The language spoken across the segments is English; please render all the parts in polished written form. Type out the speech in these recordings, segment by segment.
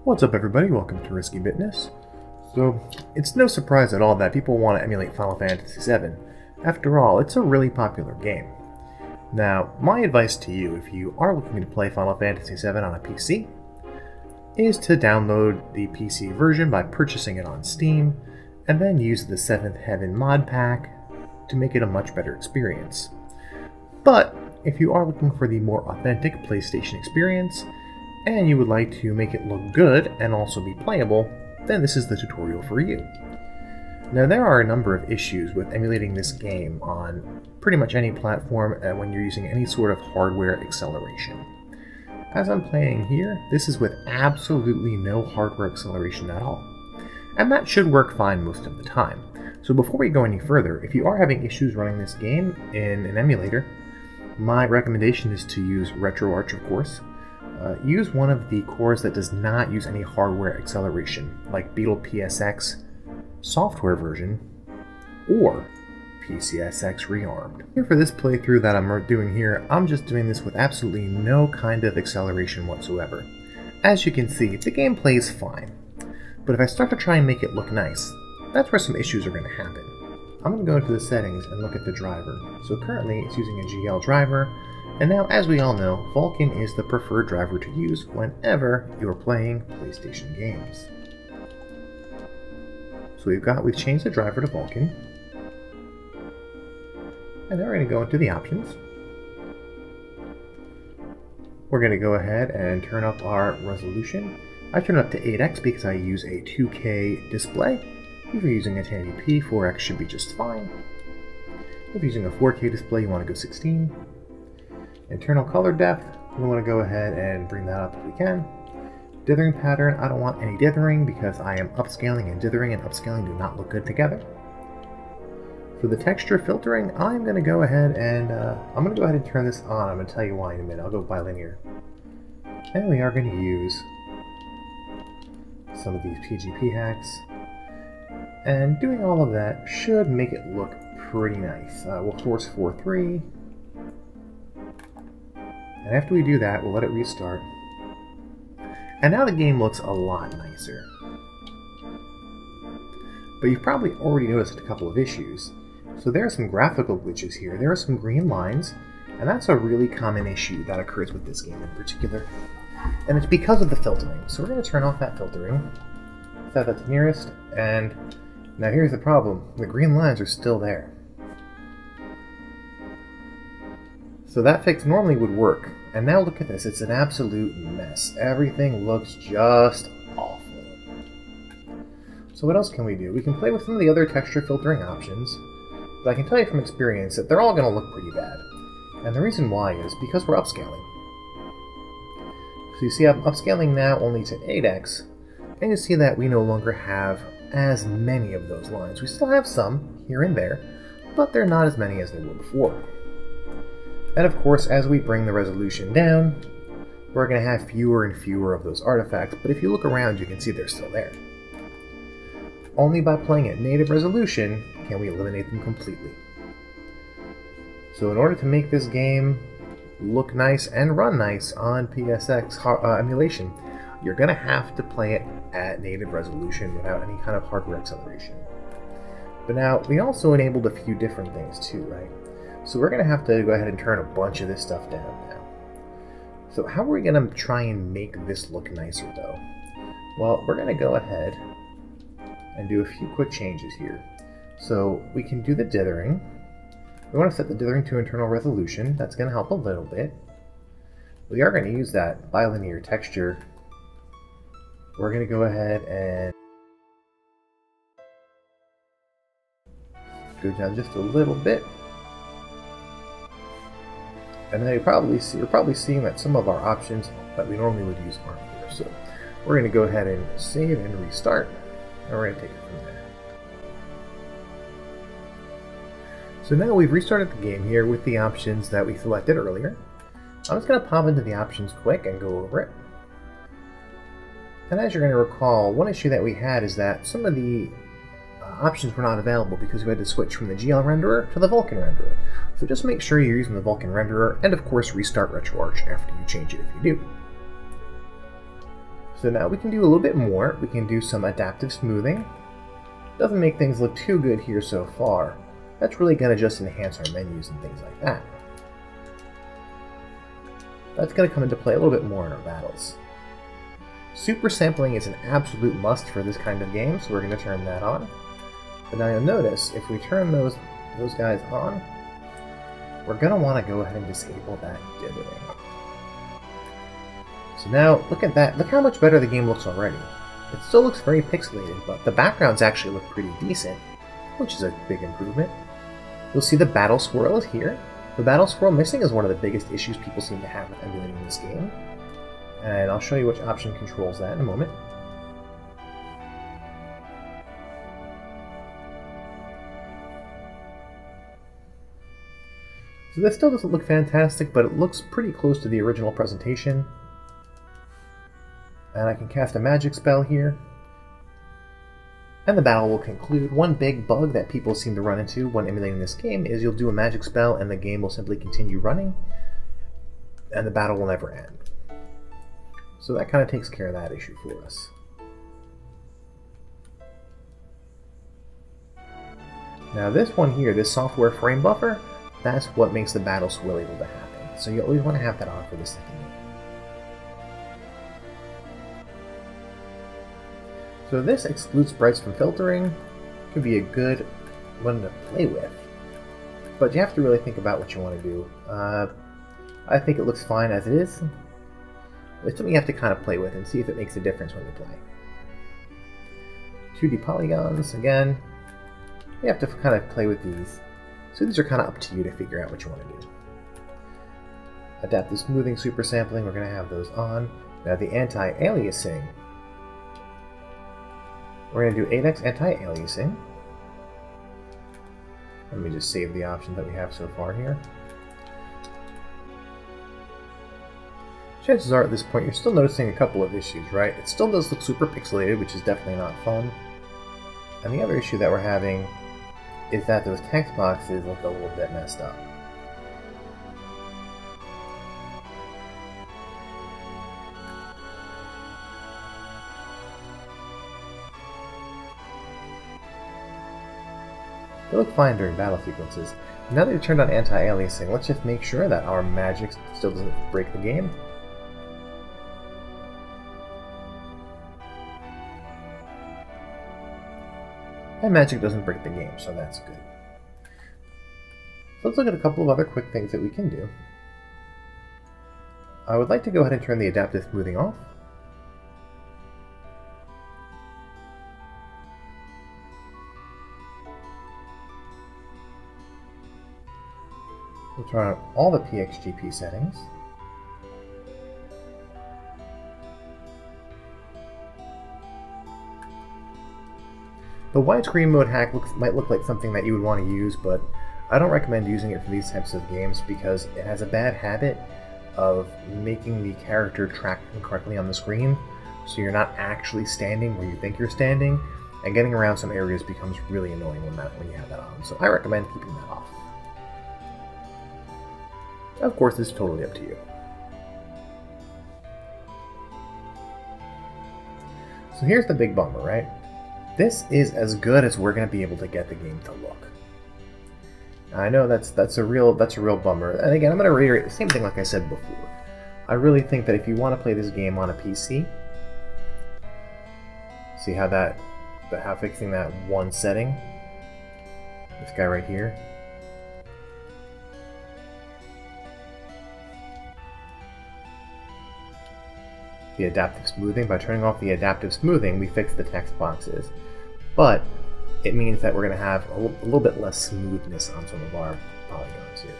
What's up everybody, welcome to Risky Bitness. So, it's no surprise at all that people want to emulate Final Fantasy VII. After all, it's a really popular game. Now, my advice to you, if you are looking to play Final Fantasy VII on a PC, is to download the PC version by purchasing it on Steam, and then use the 7th Heaven mod pack to make it a much better experience. But, if you are looking for the more authentic PlayStation experience, and you would like to make it look good and also be playable, then this is the tutorial for you. Now there are a number of issues with emulating this game on pretty much any platform when you're using any sort of hardware acceleration. As I'm playing here, this is with absolutely no hardware acceleration at all. And that should work fine most of the time. So before we go any further, if you are having issues running this game in an emulator, my recommendation is to use RetroArch, of course. Use one of the cores that does not use any hardware acceleration, like BeeltePSX software version, or pxSX rearmed. Here for this playthrough that I'm doing here, I'm just doing this with absolutely no kind of acceleration whatsoever. As you can see, the game plays fine, but if I start to try and make it look nice, that's where some issues are going to happen. I'm going to go into the settings and look at the driver. So currently it's using a GL driver, and now, as we all know, Vulkan is the preferred driver to use whenever you're playing PlayStation games. So we've changed the driver to Vulkan, and then we're going to go into the options. We're going to go ahead and turn up our resolution. I turn it up to 8x because I use a 2K display. If you're using a 1080p, 4x should be just fine. If you're using a 4K display, you want to go 16. Internal color depth, we want to go ahead and bring that up if we can. Dithering pattern, I don't want any dithering because I am upscaling, and dithering and upscaling do not look good together. For the texture filtering, I'm going to go ahead and turn this on. I'm going to tell you why in a minute. I'll go bilinear. And we are going to use some of these PGP hacks. And doing all of that should make it look pretty nice. We'll force 4.3. And after we do that, we'll let it restart. And now the game looks a lot nicer. But you've probably already noticed a couple of issues. So there are some graphical glitches here. There are some green lines, and that's a really common issue that occurs with this game in particular. And it's because of the filtering. So we're going to turn off that filtering. Set that to nearest, and now here's the problem. The green lines are still there. So that fix normally would work, and now look at this, it's an absolute mess. Everything looks just awful. So what else can we do? We can play with some of the other texture filtering options, but I can tell you from experience that they're all going to look pretty bad. And the reason why is because we're upscaling. So you see I'm upscaling now only to 8x, and you see that we no longer have as many of those lines. We still have some here and there, but they're not as many as they were before. And of course, as we bring the resolution down, we're going to have fewer and fewer of those artifacts, but if you look around, you can see they're still there. Only by playing at native resolution can we eliminate them completely. So in order to make this game look nice and run nice on PSX emulation, you're going to have to play it at native resolution without any kind of hardware acceleration. But now, we also enabled a few different things too, right? So we're going to have to go ahead and turn a bunch of this stuff down now. So how are we going to try and make this look nicer though? Well, we're going to go ahead and do a few quick changes here. So we can do the dithering. We want to set the dithering to internal resolution. That's going to help a little bit. We are going to use that bilinear texture. We're going to go ahead and go down just a little bit. And then you're probably seeing that some of our options that we normally would use aren't here. So we're going to go ahead and save and restart, and we're going to take it from there. So now we've restarted the game here with the options that we selected earlier. I'm just going to pop into the options quick and go over it. And as you're going to recall, one issue that we had is that some of the options were not available because we had to switch from the GL renderer to the Vulkan renderer. So just make sure you're using the Vulkan renderer, and of course restart RetroArch after you change it if you do. So now we can do a little bit more. We can do some adaptive smoothing. Doesn't make things look too good here so far. That's really going to just enhance our menus and things like that. That's going to come into play a little bit more in our battles. Super sampling is an absolute must for this kind of game, so we're going to turn that on. But now you'll notice, if we turn those guys on, we're going to want to go ahead and disable that dithering. So now, look at that. Look how much better the game looks already. It still looks very pixelated, but the backgrounds actually look pretty decent, which is a big improvement. You'll see the battle swirl is here. The battle swirl missing is one of the biggest issues people seem to have with emulating this game. And I'll show you which option controls that in a moment. So this still doesn't look fantastic, but it looks pretty close to the original presentation. And I can cast a magic spell here. And the battle will conclude. One big bug that people seem to run into when emulating this game is you'll do a magic spell and the game will simply continue running, and the battle will never end. So that kind of takes care of that issue for us. Now this one here, this software frame buffer, that's what makes the battle swirl able to happen. So you always want to have that on for this second game. So this excludes sprites from filtering. Could be a good one to play with, but you have to really think about what you want to do. I think it looks fine as it is. It's something you have to kind of play with and see if it makes a difference when you play. 2D polygons, again, you have to kind of play with these. So these are kind of up to you to figure out what you want to do. Adaptive smoothing, super sampling, we're going to have those on. Now the anti-aliasing. We're going to do 8x anti-aliasing. Let me just save the options that we have so far here. Chances are at this point you're still noticing a couple of issues, right? It still does look super pixelated, which is definitely not fun. And the other issue that we're having is that those text boxes look a little bit messed up. They look fine during battle sequences. Now that we've turned on anti-aliasing, let's just make sure that our magic still doesn't break the game. And magic doesn't break the game, so that's good. So let's look at a couple of other quick things that we can do. I would like to go ahead and turn the adaptive smoothing off. We'll turn on all the PXGP settings. The widescreen mode hack might look like something that you would want to use, but I don't recommend using it for these types of games because it has a bad habit of making the character track incorrectly on the screen, so you're not actually standing where you think you're standing, and getting around some areas becomes really annoying when you have that on. So I recommend keeping that off. Of course, this is totally up to you. So here's the big bummer, right? This is as good as we're going to be able to get the game to look. I know that's a real bummer. And again, I'm going to reiterate the same thing like I said before. I really think that if you want to play this game on a PC, see how fixing that one setting, this guy right here, the adaptive smoothing. By turning off the adaptive smoothing, we fix the text boxes. But it means that we're going to have a little bit less smoothness on some of our polygons here.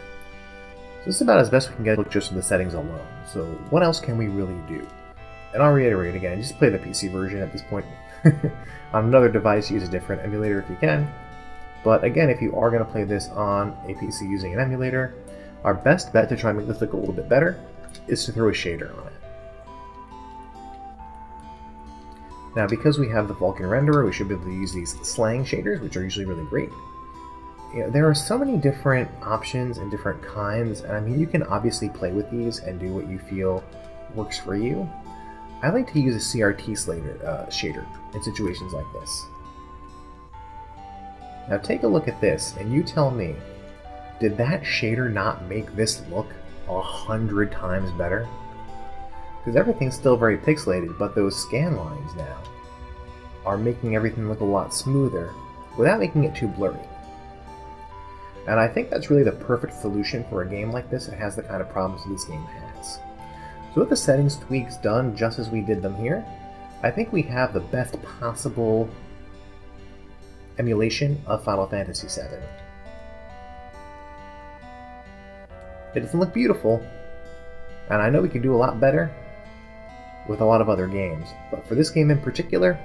So this is about as best we can get just from the settings alone. So what else can we really do? And I'll reiterate again, just play the PC version at this point. On another device, use a different emulator if you can. But again, if you are going to play this on a PC using an emulator, our best bet to try and make this look a little bit better is to throw a shader on it. Now, because we have the Vulkan renderer, we should be able to use these slang shaders, which are usually really great. You know, there are so many different options and different kinds, and I mean, you can obviously play with these and do what you feel works for you. I like to use a CRT shader in situations like this. Now take a look at this, and you tell me, did that shader not make this look 100 times better? Because everything's still very pixelated, but those scan lines now are making everything look a lot smoother without making it too blurry. And I think that's really the perfect solution for a game like this that has the kind of problems this game has. So with the settings tweaks done just as we did them here, I think we have the best possible emulation of Final Fantasy VII. It doesn't look beautiful, and I know we could do a lot better with a lot of other games, but for this game in particular,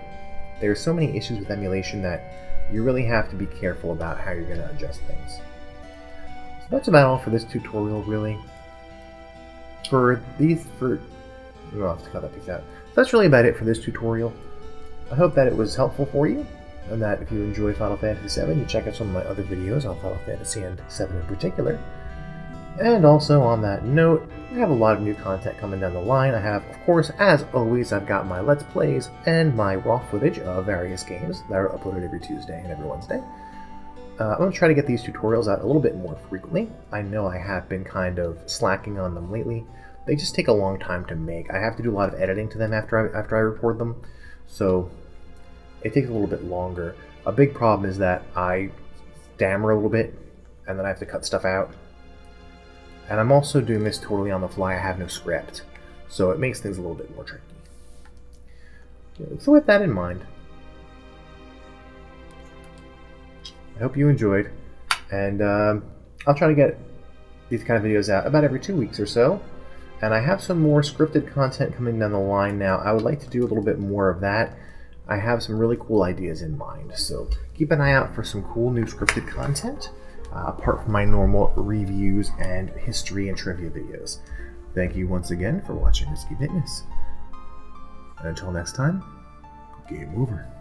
there are so many issues with emulation that you really have to be careful about how you're going to adjust things. So that's about all for this tutorial, really. I'll have to cut that piece out. So that's really about it for this tutorial. I hope that it was helpful for you, and that if you enjoy Final Fantasy VII, you check out some of my other videos on Final Fantasy and VII in particular. And also, on that note, I have a lot of new content coming down the line. I have, of course, as always, I've got my Let's Plays and my raw footage of various games that are uploaded every Tuesday and every Wednesday. I'm going to try to get these tutorials out a little bit more frequently. I know I have been kind of slacking on them lately. They just take a long time to make. I have to do a lot of editing to them after I record them, so it takes a little bit longer. A big problem is that I stammer a little bit, and then I have to cut stuff out. And I'm also doing this totally on the fly. I have no script, so it makes things a little bit more tricky. So with that in mind, I hope you enjoyed, and I'll try to get these kind of videos out about every 2 weeks or so. And I have some more scripted content coming down the line now. I would like to do a little bit more of that. I have some really cool ideas in mind, so keep an eye out for some cool new scripted content. Apart from my normal reviews and history and trivia videos. Thank you once again for watching Risky Bitness. And until next time, game over.